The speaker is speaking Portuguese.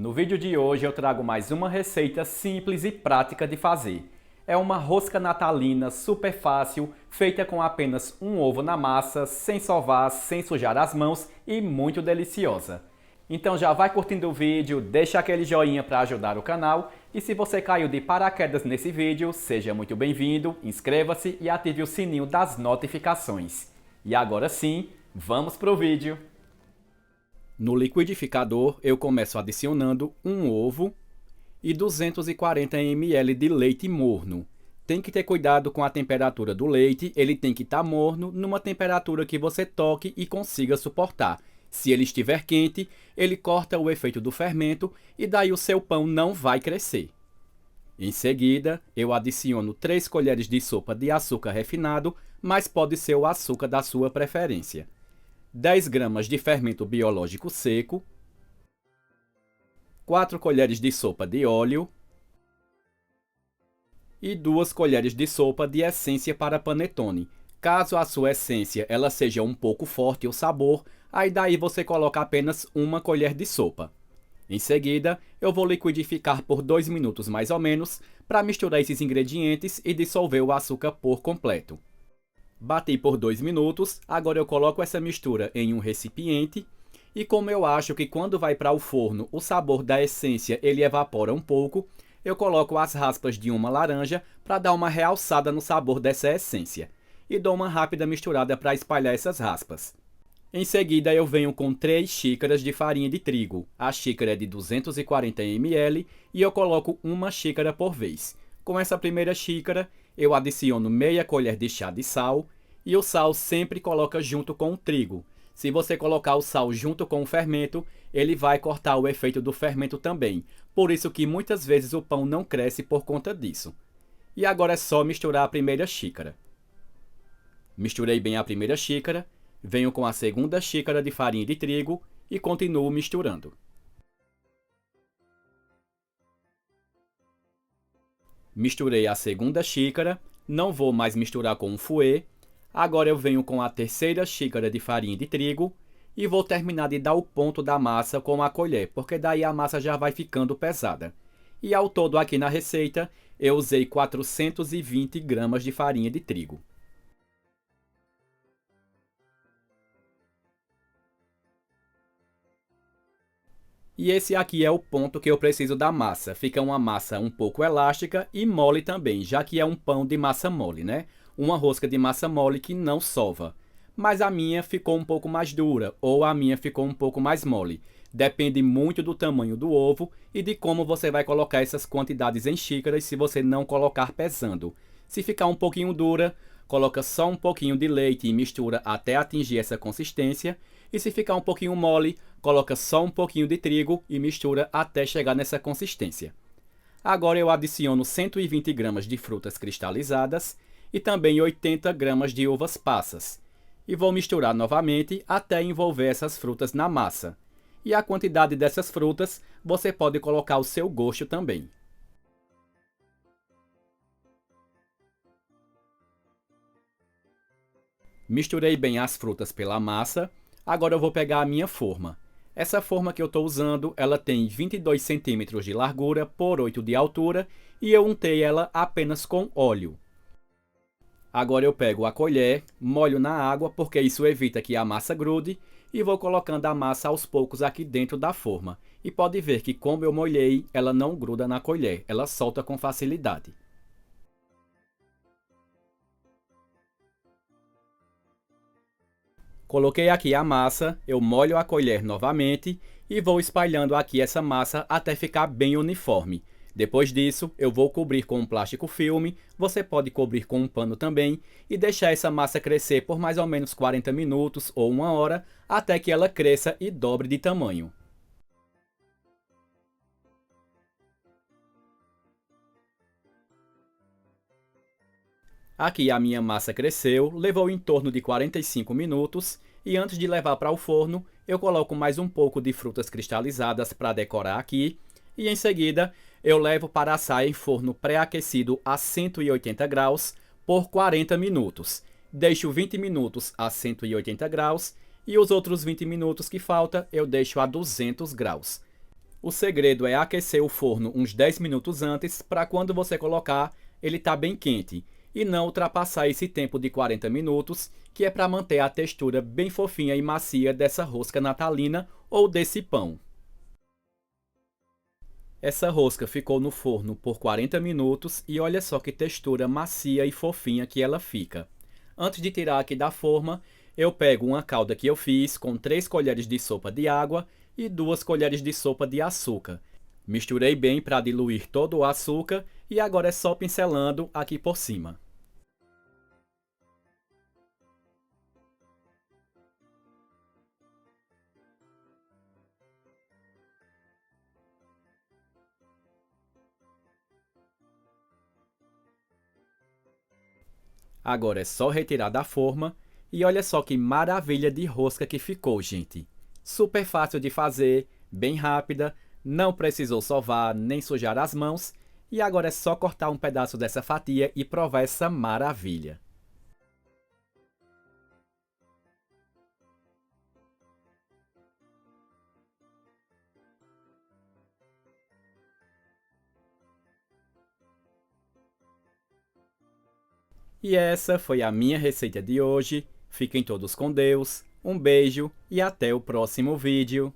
No vídeo de hoje eu trago mais uma receita simples e prática de fazer. É uma rosca natalina super fácil, feita com apenas um ovo na massa, sem sovar, sem sujar as mãos e muito deliciosa. Então já vai curtindo o vídeo, deixa aquele joinha para ajudar o canal e se você caiu de paraquedas nesse vídeo, seja muito bem-vindo, inscreva-se e ative o sininho das notificações. E agora sim, vamos pro vídeo! No liquidificador, eu começo adicionando um ovo e 240 ml de leite morno. Tem que ter cuidado com a temperatura do leite, ele tem que estar morno numa temperatura que você toque e consiga suportar. Se ele estiver quente, ele corta o efeito do fermento e daí o seu pão não vai crescer. Em seguida, eu adiciono 3 colheres de sopa de açúcar refinado, mas pode ser o açúcar da sua preferência. 10 gramas de fermento biológico seco, 4 colheres de sopa de óleo e 2 colheres de sopa de essência para panetone. Caso a sua essência ela seja um pouco forte o sabor, aí daí você coloca apenas uma colher de sopa. Em seguida, eu vou liquidificar por 2 minutos mais ou menos para misturar esses ingredientes e dissolver o açúcar por completo. Bati por 2 minutos, agora eu coloco essa mistura em um recipiente e como eu acho que quando vai para o forno o sabor da essência ele evapora um pouco, eu coloco as raspas de uma laranja para dar uma realçada no sabor dessa essência e dou uma rápida misturada para espalhar essas raspas. Em seguida eu venho com 3 xícaras de farinha de trigo, a xícara é de 240 ml e eu coloco uma xícara por vez. Com essa primeira xícara, eu adiciono meia colher de chá de sal e o sal sempre coloca junto com o trigo. Se você colocar o sal junto com o fermento, ele vai cortar o efeito do fermento também. Por isso que muitas vezes o pão não cresce por conta disso. E agora é só misturar a primeira xícara. Misturei bem a primeira xícara, venho com a segunda xícara de farinha de trigo e continuo misturando. Misturei a segunda xícara, não vou mais misturar com o fouet. Agora eu venho com a terceira xícara de farinha de trigo e vou terminar de dar o ponto da massa com a colher, porque daí a massa já vai ficando pesada. E ao todo aqui na receita eu usei 420 gramas de farinha de trigo. E esse aqui é o ponto que eu preciso da massa. Fica uma massa um pouco elástica e mole também, já que é um pão de massa mole, né? Uma rosca de massa mole que não sova. Mas a minha ficou um pouco mais dura ou a minha ficou um pouco mais mole. Depende muito do tamanho do ovo e de como você vai colocar essas quantidades em xícaras se você não colocar pesando. Se ficar um pouquinho dura, coloca só um pouquinho de leite e mistura até atingir essa consistência. E se ficar um pouquinho mole, coloca só um pouquinho de trigo e mistura até chegar nessa consistência. Agora eu adiciono 120 gramas de frutas cristalizadas e também 80 gramas de uvas passas. E vou misturar novamente até envolver essas frutas na massa. E a quantidade dessas frutas você pode colocar ao seu gosto também. Misturei bem as frutas pela massa. Agora eu vou pegar a minha forma. Essa forma que eu estou usando, ela tem 22 centímetros de largura por 8 de altura e eu untei ela apenas com óleo. Agora eu pego a colher, molho na água porque isso evita que a massa grude e vou colocando a massa aos poucos aqui dentro da forma. E pode ver que como eu molhei, ela não gruda na colher, ela solta com facilidade. Coloquei aqui a massa, eu molho a colher novamente e vou espalhando aqui essa massa até ficar bem uniforme. Depois disso, eu vou cobrir com um plástico filme, você pode cobrir com um pano também e deixar essa massa crescer por mais ou menos 40 minutos ou 1 hora até que ela cresça e dobre de tamanho. Aqui a minha massa cresceu, levou em torno de 45 minutos e antes de levar para o forno, eu coloco mais um pouco de frutas cristalizadas para decorar aqui e em seguida eu levo para assar em forno pré-aquecido a 180 graus por 40 minutos. Deixo 20 minutos a 180 graus e os outros 20 minutos que falta eu deixo a 200 graus. O segredo é aquecer o forno uns 10 minutos antes para quando você colocar, ele tá bem quente e não ultrapassar esse tempo de 40 minutos, que é para manter a textura bem fofinha e macia dessa rosca natalina ou desse pão. Essa rosca ficou no forno por 40 minutos e olha só que textura macia e fofinha que ela fica. Antes de tirar aqui da forma, eu pego uma calda que eu fiz com 3 colheres de sopa de água e 2 colheres de sopa de açúcar. Misturei bem para diluir todo o açúcar e agora é só pincelando aqui por cima. Agora é só retirar da forma e olha só que maravilha de rosca que ficou, gente. Super fácil de fazer, bem rápida, não precisou sovar nem sujar as mãos e agora é só cortar um pedaço dessa fatia e provar essa maravilha. E essa foi a minha receita de hoje. Fiquem todos com Deus, um beijo e até o próximo vídeo.